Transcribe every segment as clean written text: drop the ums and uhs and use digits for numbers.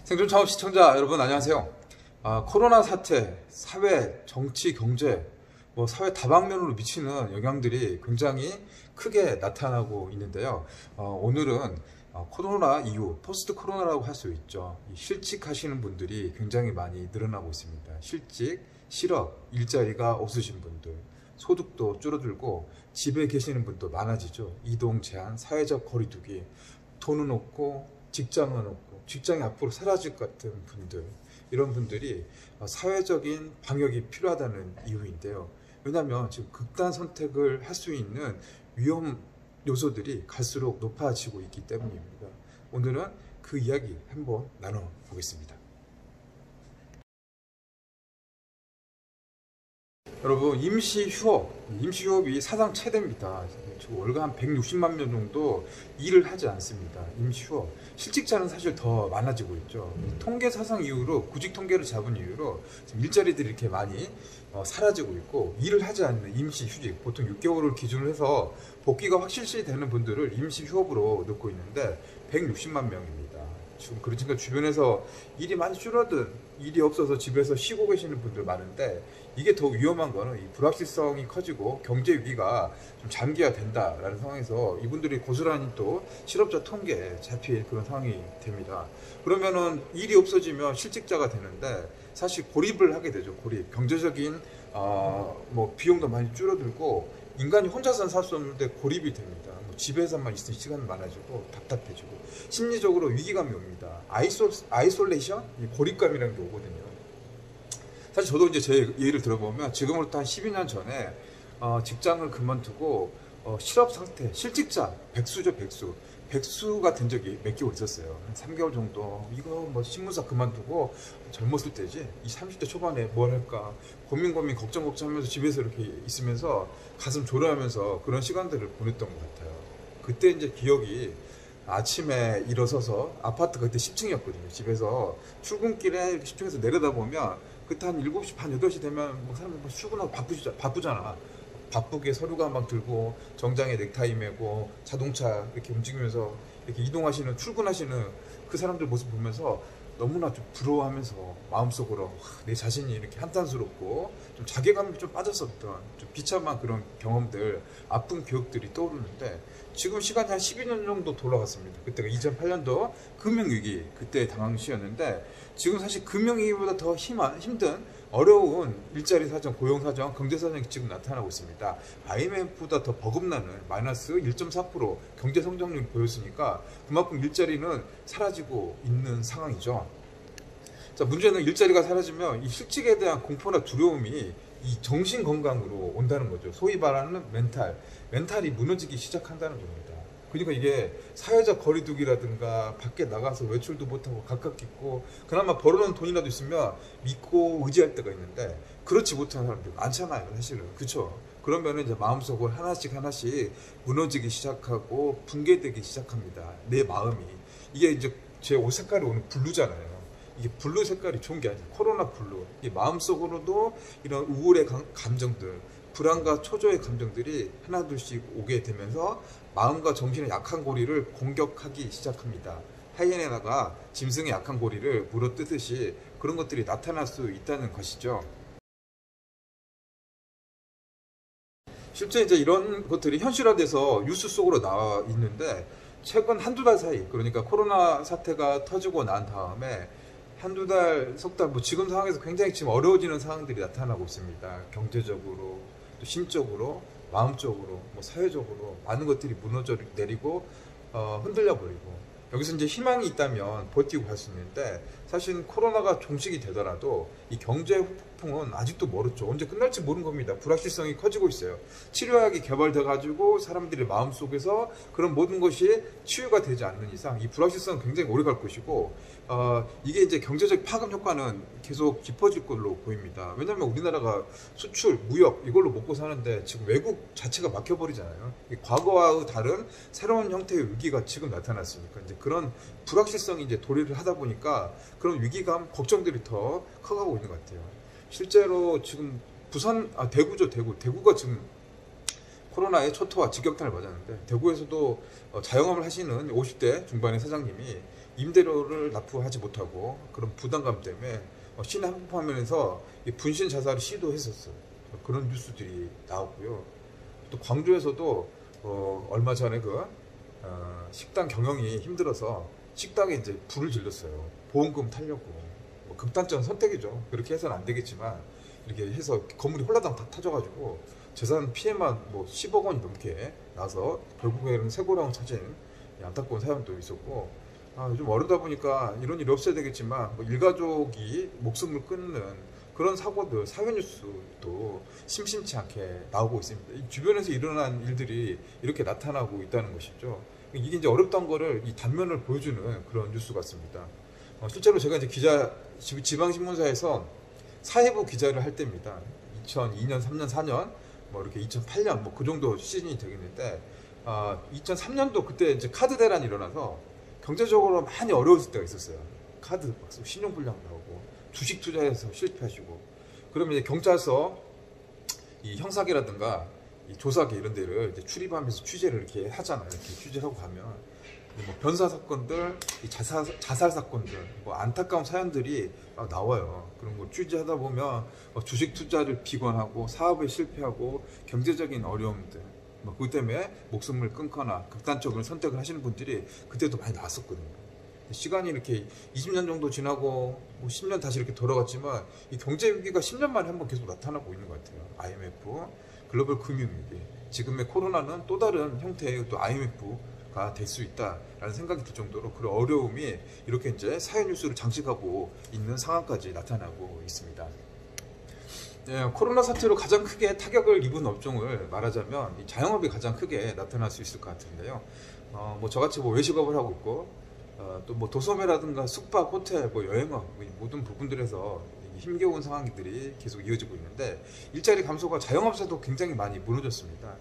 생존 창업 시청자 여러분 안녕하세요. 코로나 사태, 사회, 정치, 경제, 사회 다방면으로 미치는 영향들이 굉장히 크게 나타나고 있는데요. 오늘은 코로나 이후 포스트 코로나라고 할 수 있죠. 실직하시는 분들이 굉장히 많이 늘어나고 있습니다. 실직, 실업, 일자리가 없으신 분들, 소득도 줄어들고 집에 계시는 분도 많아지죠. 이동 제한, 사회적 거리두기, 돈은 없고 직장은 없고 직장이 앞으로 사라질 것 같은 분들, 이런 분들이 사회적인 방역이 필요하다는 이유인데요. 왜냐하면 지금 극단 선택을 할 수 있는 위험 요소들이 갈수록 높아지고 있기 때문입니다. 오늘은 그 이야기 한번 나눠보겠습니다. 여러분, 임시휴업이 사상 최대입니다. 월간 한 160만 명 정도 일을 하지 않습니다. 임시휴업. 실직자는 사실 더 많아지고 있죠. 통계 사상 이후로, 구직 통계를 잡은 이후로 지금 일자리들이 이렇게 많이 사라지고 있고, 일을 하지 않는 임시휴직, 보통 6개월을 기준으로 해서 복귀가 확실시 되는 분들을 임시휴업으로 넣고 있는데 160만 명입니다. 지금 그러니까 주변에서 일이 많이 줄어든, 일이 없어서 집에서 쉬고 계시는 분들 많은데, 이게 더 위험한 거는 이 불확실성이 커지고 경제 위기가 좀 장기화 된다라는 상황에서 이분들이 고스란히 또 실업자 통계에 잡힐 그런 상황이 됩니다. 그러면은 일이 없어지면 실직자가 되는데, 사실 고립을 하게 되죠. 고립. 경제적인 비용도 많이 줄어들고, 인간이 혼자서는 살 수 없는데 고립이 됩니다. 집에서만 있을 시간이 많아지고 답답해지고 심리적으로 위기감이 옵니다. 아이솔레이션? 고립감이라는 게 오거든요. 사실 저도 이제 제 예를 들어보면 지금으로부터 한 12년 전에 직장을 그만두고 실업 상태, 실직자, 백수가 된 적이 몇 개월 있었어요. 한 3개월 정도. 이거 신문사 그만두고 젊었을 때지, 이 30대 초반에 뭘 할까 고민 걱정하면서 집에서 이렇게 있으면서 가슴 졸여하면서 그런 시간들을 보냈던 것 같아요. 그때 이제 기억이, 아침에 일어서서, 아파트가 그때 10층이었거든요. 집에서 출근길에 10층에서 내려다보면 그때 한 7시 반, 8시 되면 사람들 출근하고 바쁘잖아. 바쁘게 서류가 막 들고 정장에 넥타이 매고 자동차 이렇게 움직이면서 이렇게 이동하시는, 출근하시는 그 사람들 모습 보면서 너무나 좀 부러워하면서 마음속으로 내 자신이 이렇게 한탄스럽고 좀 자괴감이 좀 빠졌었던, 좀 비참한 그런 경험들, 아픈 기억들이 떠오르는데, 지금 시간이 한 12년 정도 돌아갔습니다. 그때가 2008년도 금융위기, 그때 당시였는데, 지금 사실 금융위기보다 더 힘든 어려운 일자리 사정, 고용 사정, 경제 사정이 지금 나타나고 있습니다. IMF보다 더 버금나는 마이너스 1.4% 경제 성장률을 보였으니까 그만큼 일자리는 사라지고 있는 상황이죠. 자, 문제는 일자리가 사라지면 이 실직에 대한 공포나 두려움이 이 정신 건강으로 온다는 거죠. 소위 말하는 멘탈이 무너지기 시작한다는 겁니다. 그러니까 이게 사회적 거리두기라든가 밖에 나가서 외출도 못하고 가깝게 있고 그나마 벌어놓은 돈이라도 있으면 믿고 의지할 때가 있는데, 그렇지 못한 사람들 많잖아요, 사실은. 그쵸? 그러면 이제 마음속으로 하나씩 무너지기 시작하고 붕괴되기 시작합니다. 내 마음이. 이게 이제 제 옷 색깔이 오늘 블루잖아요. 이게 블루 색깔이 좋은 게 아니에요. 코로나 블루. 이 마음속으로도 이런 우울의 감정들, 불안과 초조의 감정들이 하나둘씩 오게 되면서 마음과 정신의 약한 고리를 공격하기 시작합니다. 하이에나가 짐승의 약한 고리를 물어뜯듯이 그런 것들이 나타날 수 있다는 것이죠. 실제 이제 이런 것들이 현실화돼서 뉴스 속으로 나와 있는데, 최근 한두 달 사이, 그러니까 코로나 사태가 터지고 난 다음에 한두 달, 석 달, 지금 상황에서 굉장히 지금 어려워지는 상황들이 나타나고 있습니다. 경제적으로, 또 심적으로, 마음적으로, 사회적으로 많은 것들이 무너져 내리고 흔들려 버리고, 여기서 이제 희망이 있다면 버티고 갈 수 있는데, 사실 코로나가 종식이 되더라도 이 경제 폭풍은 아직도 멀었죠. 언제 끝날지 모르는 겁니다. 불확실성이 커지고 있어요. 치료약이 개발돼 가지고 사람들의 마음속에서 그런 모든 것이 치유가 되지 않는 이상 이 불확실성은 굉장히 오래 갈 것이고, 이게 이제 경제적 파급 효과는 계속 깊어질 걸로 보입니다. 왜냐하면 우리나라가 수출, 무역 이걸로 먹고 사는데 지금 외국 자체가 막혀버리잖아요. 과거와의 다른 새로운 형태의 위기가 지금 나타났으니까 이제 그런 불확실성이 이제 도래를 하다 보니까 그런 위기감, 걱정들이 더 커가고 있는 것 같아요. 실제로 지금 대구죠. 대구가 지금 코로나의 초토화 직격탄을 맞았는데, 대구에서도 자영업을 하시는 50대 중반의 사장님이 임대료를 납부하지 못하고 그런 부담감 때문에 시내 한복판면에서 분신 자살을 시도했었어요. 그런 뉴스들이 나왔고요. 또 광주에서도 얼마 전에 식당 경영이 힘들어서 식당에 이제 불을 질렀어요. 보험금 타려고. 극단적인 선택이죠. 그렇게 해서는 안 되겠지만 이렇게 해서 건물이 홀라당 다 타져가지고 재산 피해만 10억 원이 넘게 나서 결국에는 쇠고랑을 찾은 안타까운 사연도 있었고, 요즘 어르다 보니까 이런 일이 없어야 되겠지만 일가족이 목숨을 끊는 그런 사고들, 사회 뉴스도 심심치 않게 나오고 있습니다. 주변에서 일어난 일들이 이렇게 나타나고 있다는 것이죠. 이게 이제 어렵다는 거를 이 단면을 보여주는 그런 뉴스 같습니다. 실제로 제가 이제 지방신문사에서 사회부 기자를 할 때입니다. 2002년, 3년, 4년, 이렇게 2008년 그 정도 시즌이 되겠는데, 2003년도 그때 이제 카드 대란이 일어나서 경제적으로 많이 어려웠을 때가 있었어요. 카드 막 신용불량 나오고 주식 투자해서 실패하시고, 그러면 이제 경찰서 이 형사계라든가 이 조사계 이런 데를 이제 출입하면서 취재를 이렇게 하잖아요. 이렇게 취재하고 가면 변사 사건들, 이 자살 사건들, 안타까운 사연들이 막 나와요. 그런 거 취재하다 보면 주식 투자를 비관하고 사업에 실패하고 경제적인 어려움들, 그것 때문에 목숨을 끊거나 극단적인 선택을 하시는 분들이 그때도 많이 나왔었거든요. 시간이 이렇게 20년 정도 지나고 10년 다시 이렇게 돌아갔지만 이 경제 위기가 10년 만에 한번 계속 나타나고 있는 것 같아요. IMF, 글로벌 금융위기, 지금의 코로나는 또 다른 형태의 또 IMF가 될 수 있다라는 생각이 들 정도로 그런 어려움이 이렇게 이제 사회 뉴스를 장식하고 있는 상황까지 나타나고 있습니다. 코로나 사태로 가장 크게 타격을 입은 업종을 말하자면 이 자영업이 가장 크게 나타날 수 있을 것 같은데요. 저같이 외식업을 하고 있고, 또 도소매라든가 숙박, 호텔, 여행업 모든 부분들에서 힘겨운 상황들이 계속 이어지고 있는데, 일자리 감소가 자영업자도 굉장히 많이 무너졌습니다.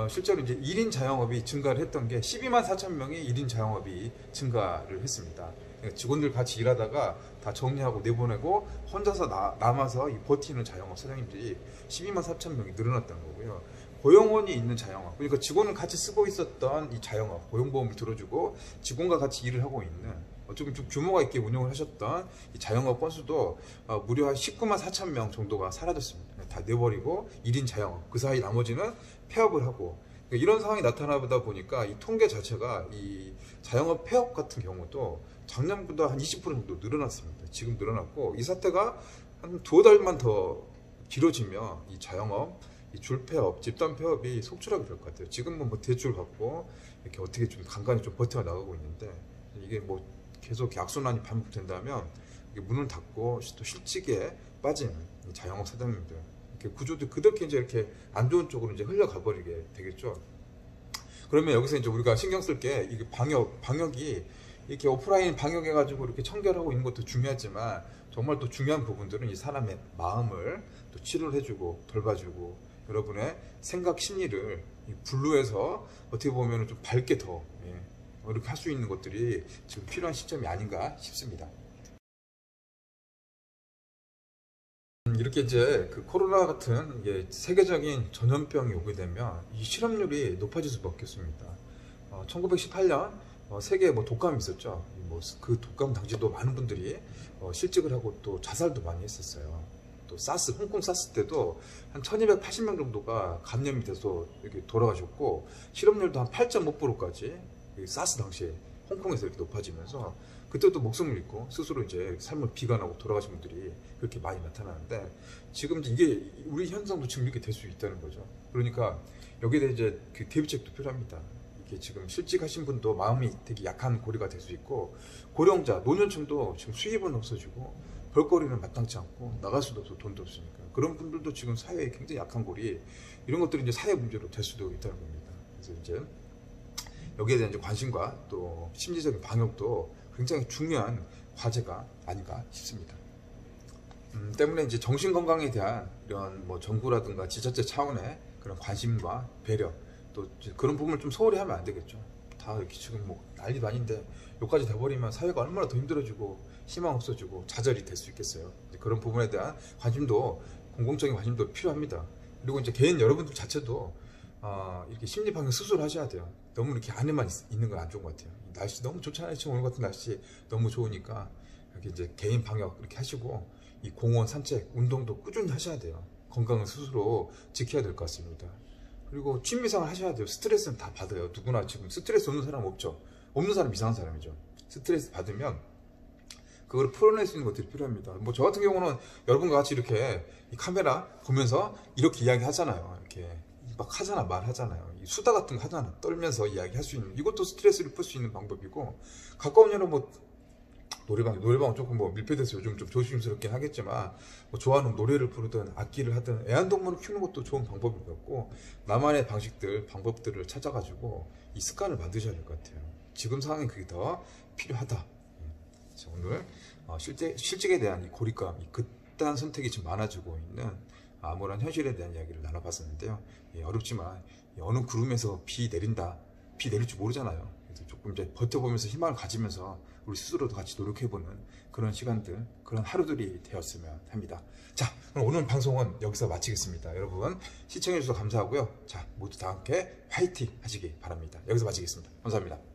실제로 이제 1인 자영업이 증가를 했던 게 12만 4천 명이 1인 자영업이 증가를 했습니다. 직원들 같이 일하다가 다 정리하고 내보내고 혼자서 남아서 버티는 자영업 사장님들이 12만 4천 명이 늘어났다는 거고요. 고용원이 있는 자영업, 그러니까 직원을 같이 쓰고 있었던 이 자영업, 고용보험을 들어주고 직원과 같이 일을 하고 있는, 어쩌면 좀 규모가 있게 운영을 하셨던 이 자영업 건수도 무려 한 19만 4천 명 정도가 사라졌습니다. 다 내버리고 1인 자영업, 그 사이 나머지는 폐업을 하고, 이런 상황이 나타나다 보니까 이 통계 자체가 이 자영업 폐업 같은 경우도 작년보다 한 20% 정도 늘어났습니다. 지금 늘어났고, 이 사태가 한 두어 달만 더 길어지면 이 자영업, 이 줄폐업, 집단 폐업이 속출하게 될 것 같아요. 지금은 대출 받고 이렇게 어떻게 좀 간간히 좀 버텨 나가고 있는데, 이게 계속 악순환이 반복된다면 이게 문을 닫고 또 실직에 빠진 자영업 사장님들, 이렇게 구조도 그렇게 이제 이렇게 안 좋은 쪽으로 이제 흘러가 버리게 되겠죠. 그러면 여기서 이제 우리가 신경 쓸 게, 이게 방역이 이렇게 오프라인 방역해가지고 이렇게 청결하고 있는 것도 중요하지만, 정말 또 중요한 부분들은 이 사람의 마음을 또 치료를 해주고 돌봐주고, 여러분의 생각 심리를 분루해서 어떻게 보면 좀 밝게 더 이렇게 할 수 있는 것들이 지금 필요한 시점이 아닌가 싶습니다. 이렇게 이제 코로나 같은 세계적인 전염병이 오게 되면 이 실업률이 높아질 수밖에 없습니다. 1918년 세계에 독감이 있었죠. 그 독감 당시도 많은 분들이 실직을 하고 또 자살도 많이 했었어요. 또 홍콩 사스 때도 한 1280명 정도가 감염이 돼서 이렇게 돌아가셨고, 실업률도 한 8.5%까지 사스 당시에 홍콩에서 이렇게 높아지면서 그때도 목숨을 잃고 스스로 이제 삶을 비관하고 돌아가신 분들이 그렇게 많이 나타나는데, 지금 이게 우리 현상도 지금 이렇게 될 수 있다는 거죠. 그러니까 여기에 대해 이제 대비책도 필요합니다. 이게 지금 실직하신 분도 마음이 되게 약한 고리가 될 수 있고, 고령자, 노년층도 지금 수입은 없어지고 벌거리는 마땅치 않고 나갈 수도 없고 돈도 없으니까 그런 분들도 지금 사회에 굉장히 약한 고리, 이런 것들이 이제 사회 문제로 될 수도 있다는 겁니다. 그래서 이제 여기에 대한 이제 관심과 또 심리적인 방역도 굉장히 중요한 과제가 아닌가 싶습니다. 때문에 이제 정신 건강에 대한 이런 정부라든가 지자체 차원의 그런 관심과 배려, 또 그런 부분을 좀 소홀히 하면 안 되겠죠. 다 이렇게 지금 난리도 아닌데 여기까지 돼버리면 사회가 얼마나 더 힘들어지고 희망 없어지고 좌절이 될 수 있겠어요. 그런 부분에 대한 관심도, 공공적인 관심도 필요합니다. 그리고 이제 개인 여러분들 자체도 이렇게 심리방역 스스로 하셔야 돼요. 너무 이렇게 안에만 있는 건 안 좋은 것 같아요. 날씨 너무 좋잖아요. 지금 오늘 같은 날씨 너무 좋으니까 이렇게 이제 개인 방역 이렇게 하시고 이 공원 산책 운동도 꾸준히 하셔야 돼요. 건강을 스스로 지켜야 될 것 같습니다. 그리고 취미생활 하셔야 돼요. 스트레스는 다 받아요. 누구나 지금 스트레스 없는 사람 없죠. 없는 사람 이상한 사람이죠. 스트레스 받으면 그걸 풀어낼 수 있는 것들이 필요합니다. 뭐 저 같은 경우는 여러분과 같이 이렇게 이 카메라 보면서 이렇게 이야기 하잖아요. 이렇게 막 하잖아, 말하잖아요. 수다 같은 거 하잖아. 떨면서 이야기할 수 있는, 이것도 스트레스를 풀 수 있는 방법이고, 가까운 여러 뭐 노래방은 조금 뭐 밀폐돼서 요즘 좀 조심스럽긴 하겠지만, 뭐 좋아하는 노래를 부르든 악기를 하든 애완동물을 키우는 것도 좋은 방법이었고, 나만의 방식들, 방법들을 찾아가지고 이 습관을 만드셔야 될 것 같아요. 지금 상황에 그게 더 필요하다. 그래서 오늘 실직에 대한 이 고립감, 이 극단 선택이 지금 많아지고 있는 암울한 현실에 대한 이야기를 나눠봤었는데요. 어렵지만 어느 구름에서 비 내린다, 비 내릴 줄 모르잖아요. 그래서 조금 이제 버텨보면서 희망을 가지면서 우리 스스로도 같이 노력해보는 그런 시간들, 그런 하루들이 되었으면 합니다. 자, 그럼 오늘 방송은 여기서 마치겠습니다. 여러분 시청해주셔서 감사하고요. 자, 모두 다 함께 화이팅 하시기 바랍니다. 여기서 마치겠습니다. 감사합니다.